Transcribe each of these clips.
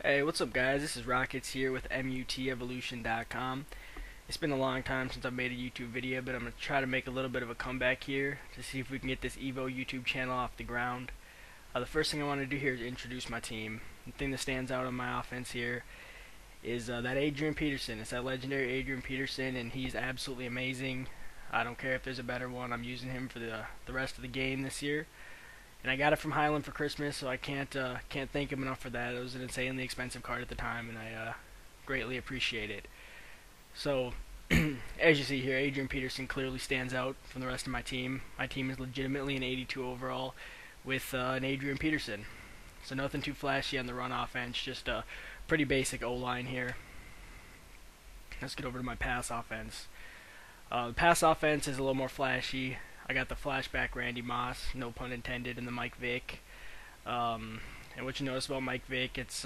Hey, what's up guys? This is Rocketz here with mutevolution.com. It's been a long time since I've made a YouTube video, but I'm going to try to make a little bit of a comeback here to see if we can get this Evo YouTube channel off the ground. The first thing I want to do here is introduce my team. The thing that stands out on my offense here is that Adrian Peterson. It's that legendary Adrian Peterson, and he's absolutely amazing. I don't care if there's a better one. I'm using him for the rest of the game this year. And I got it from Highland for Christmas, so I can't thank him enough for that. It was an insanely expensive card at the time, and I greatly appreciate it. So, as you see here, Adrian Peterson clearly stands out from the rest of my team. My team is legitimately an 82 overall with an Adrian Peterson. So nothing too flashy on the run offense, just a pretty basic O-line here. Let's get over to my pass offense. The pass offense is a little more flashy. I got the flashback Randy Moss, no pun intended, and the Mike Vick. And what you notice about Mike Vick, it's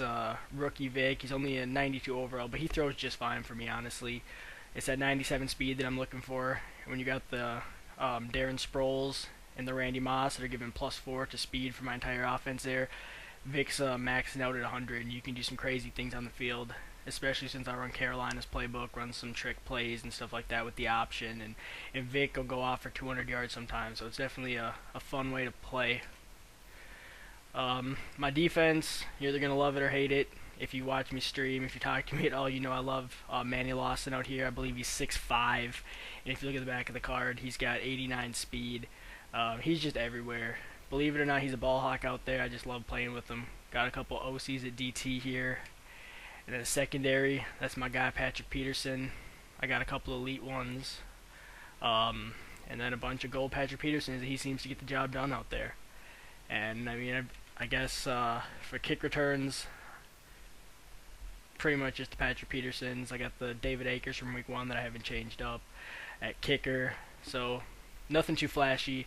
rookie Vick. He's only a 92 overall, but he throws just fine for me, honestly. It's that 97 speed that I'm looking for. And when you got the Darren Sproles and the Randy Moss that are giving +4 to speed for my entire offense there, Vick's maxing out at 100, and you can do some crazy things on the field. Especially since I run Carolina's playbook, run some trick plays and stuff like that with the option, and Vic will go off for 200 yards sometimes, so it's definitely a fun way to play. My defense, you're either going to love it or hate it. If you watch me stream, if you talk to me at all, you know I love Manny Lawson out here. I believe he's 6'5", and if you look at the back of the card, he's got 89 speed. He's just everywhere. Believe it or not, he's a ball hawk out there. I just love playing with him. Got a couple OCs at DT here. And then a secondary, that's my guy Patrick Peterson. I got a couple elite ones. And then a bunch of gold Patrick Petersons. He seems to get the job done out there. And I mean, I guess for kick returns, pretty much just the Patrick Petersons. I got the David Akers from week 1 that I haven't changed up at kicker. So nothing too flashy.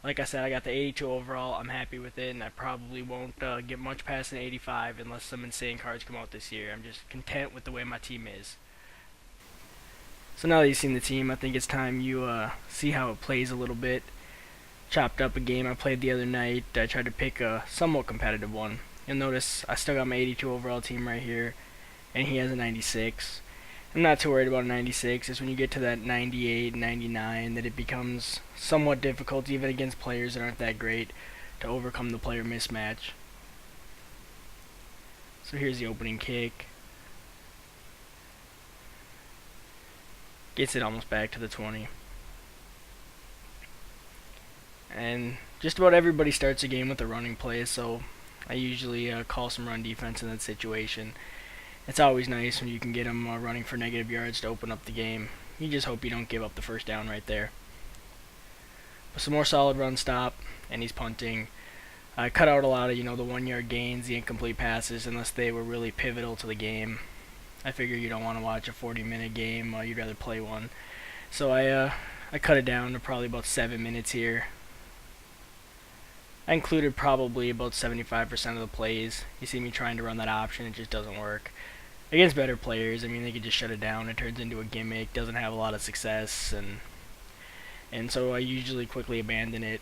Like I said, I got the 82 overall. I'm happy with it, and I probably won't get much past an 85 unless some insane cards come out this year. I'm just content with the way my team is. So now that you've seen the team, I think it's time you see how it plays a little bit. Chopped up a game I played the other night. I tried to pick a somewhat competitive one. You'll notice I still got my 82 overall team right here, and he has a 96. I'm not too worried about a 96. It's when you get to that 98, 99 that it becomes somewhat difficult, even against players that aren't that great, to overcome the player mismatch. So here's the opening kick. Gets it almost back to the 20. And just about everybody starts a game with a running play, so I usually call some run defense in that situation. It's always nice when you can get them running for negative yards to open up the game. You just hope you don't give up the first down right there. But some more solid run stop, and he's punting. I cut out a lot of, the 1-yard gains, the incomplete passes, unless they were really pivotal to the game. I figure you don't want to watch a 40-minute game, you'd rather play one. So I cut it down to probably about 7 minutes here. I included probably about 75% of the plays. You see me trying to run that option, it just doesn't work. Against better players, I mean, they could just shut it down. It turns into a gimmick, doesn't have a lot of success, and so I usually quickly abandon it.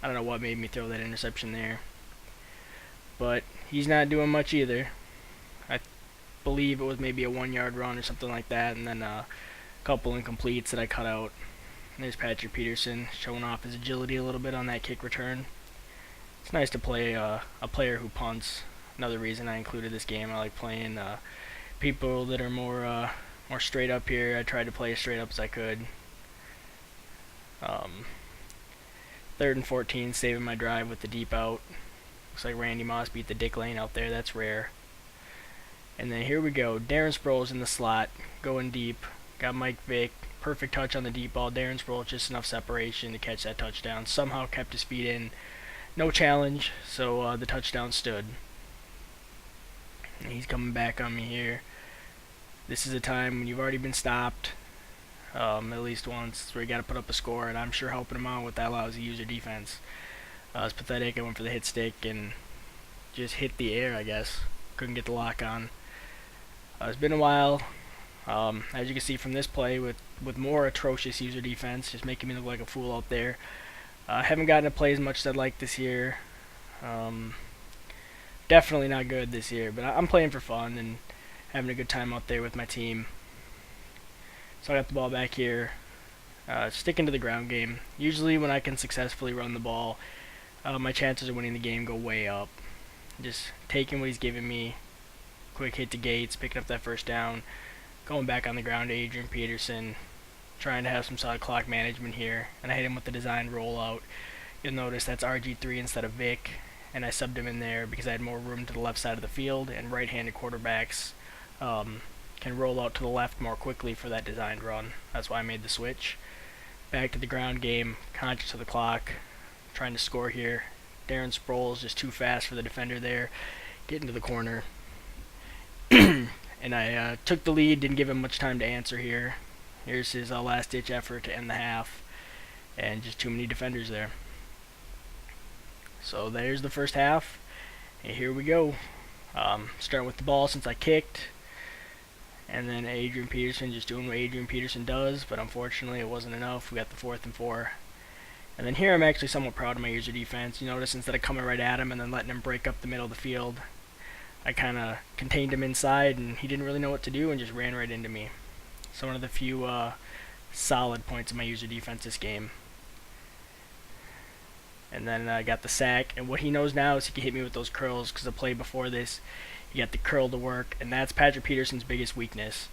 I don't know what made me throw that interception there. But he's not doing much either. I believe it was maybe a 1-yard run or something like that, and then a couple incompletes that I cut out. And there's Patrick Peterson showing off his agility a little bit on that kick return. It's nice to play a player who punts. Another reason I included this game. I like playing people that are more straight up here. I tried to play as straight up as I could. 3rd and 14, saving my drive with the deep out. Looks like Randy Moss beat the Dick Lane out there. That's rare. And then here we go. Darren Sproles in the slot, going deep. Got Mike Vick. Perfect touch on the deep ball. Darren Sproles just enough separation to catch that touchdown. Somehow kept his feet in. No challenge, so the touchdown stood. And he's coming back on me here. This is a time when you've already been stopped, at least once, where you got to put up a score, and I'm sure helping him out with that lousy user defense. It's pathetic. I went for the hit stick and just hit the air, I guess. Couldn't get the lock on. It's been a while. As you can see from this play, with more atrocious user defense, just making me look like a fool out there. I haven't gotten to play as much as I'd like this year. definitely not good this year, but I'm playing for fun and having a good time out there with my team. So I got the ball back here, sticking to the ground game. Usually when I can successfully run the ball, my chances of winning the game go way up. Just taking what he's giving me, quick hit to Gates, picking up that first down, going back on the ground to Adrian Peterson, trying to have some solid clock management here, and I hit him with the designed rollout. You'll notice that's RG3 instead of Vic, and I subbed him in there because I had more room to the left side of the field, and right-handed quarterbacks can roll out to the left more quickly for that designed run. That's why I made the switch. Back to the ground game, conscious of the clock, trying to score here. Darren Sproles just too fast for the defender there, getting to the corner. And I took the lead, didn't give him much time to answer here. Here's his last-ditch effort to end the half, and just too many defenders there. So there's the first half, and here we go. Starting with the ball since I kicked. And then Adrian Peterson just doing what Adrian Peterson does, but unfortunately it wasn't enough. We got the 4th and 4. And then here I'm actually somewhat proud of my user defense. You notice instead of coming right at him and then letting him break up the middle of the field, I kind of contained him inside, and he didn't really know what to do and just ran right into me. So one of the few solid points of my user defense this game. And then I got the sack, and what he knows now is he can hit me with those curls, because the play before this, he got the curl to work, and that's Patrick Peterson's biggest weakness.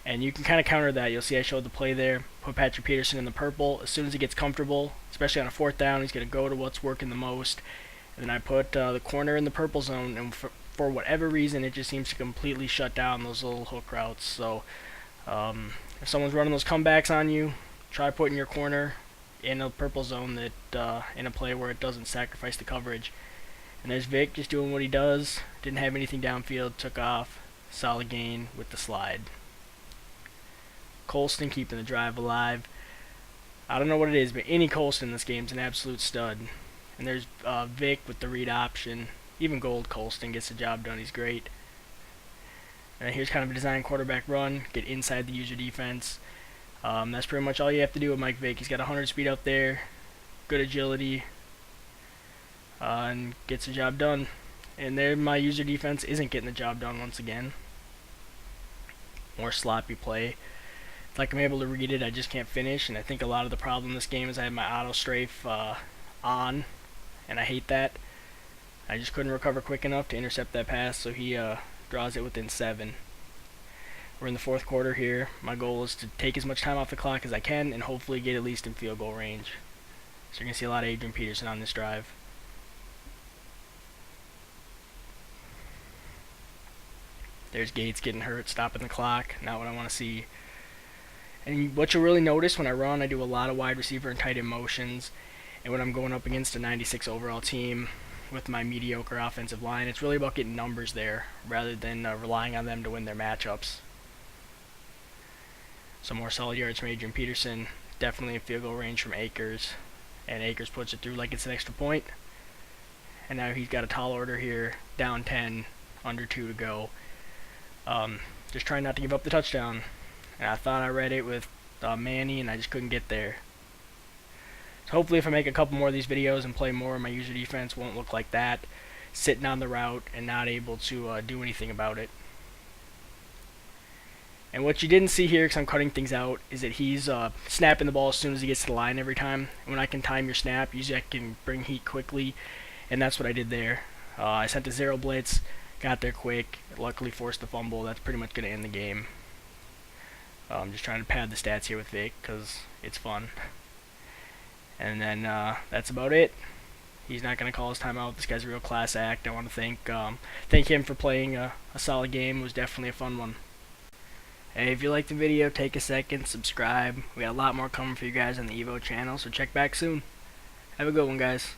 And you can kind of counter that. You'll see I showed the play there, put Patrick Peterson in the purple. As soon as he gets comfortable, especially on a 4th down, he's going to go to what's working the most. And then I put the corner in the purple zone, and for whatever reason, it just seems to completely shut down those little hook routes. So if someone's running those comebacks on you, try putting your corner in a purple zone that in a play where it doesn't sacrifice the coverage. And there's Vic just doing what he does. Didn't have anything downfield, took off, solid gain with the slide. Colston keeping the drive alive. I don't know what it is, but any Colston in this game is an absolute stud. And there's Vic with the read option. Even Gold Colston gets the job done. He's great. And here's kind of a design quarterback run. Get inside the user defense. That's pretty much all you have to do with Mike Vick. He's got 100 speed out there, good agility, and gets the job done. And there my user defense isn't getting the job done once again. More sloppy play. It's like I'm able to read it, I just can't finish, and I think a lot of the problem in this game is I have my auto strafe on, and I hate that. I just couldn't recover quick enough to intercept that pass, so he draws it within 7. We're in the 4th quarter here. My goal is to take as much time off the clock as I can and hopefully get at least in field goal range. So you're going to see a lot of Adrian Peterson on this drive. There's Gates getting hurt, stopping the clock. Not what I want to see. And what you'll really notice when I run, I do a lot of wide receiver and tight end motions. And when I'm going up against a 96 overall team with my mediocre offensive line, it's really about getting numbers there rather than relying on them to win their matchups. Some more solid yards from Adrian Peterson. Definitely in field goal range from Akers. And Akers puts it through like it's an extra point. And now he's got a tall order here. Down 10. Under 2 to go. Just trying not to give up the touchdown. And I thought I read it with Manny, and I just couldn't get there. So hopefully if I make a couple more of these videos and play more, my user defense won't look like that. Sitting on the route and not able to do anything about it. And what you didn't see here, because I'm cutting things out, is that he's snapping the ball as soon as he gets to the line every time. And when I can time your snap, usually I can bring heat quickly, and that's what I did there. I sent a 0 blitz, got there quick, luckily forced the fumble. That's pretty much going to end the game. I'm just trying to pad the stats here with Vic, because it's fun. And then that's about it. He's not going to call his timeout. This guy's a real class act. I want to thank him for playing a solid game. It was definitely a fun one. Hey, if you liked the video, take a second, subscribe. We got a lot more coming for you guys on the Evo channel, so check back soon. Have a good one, guys.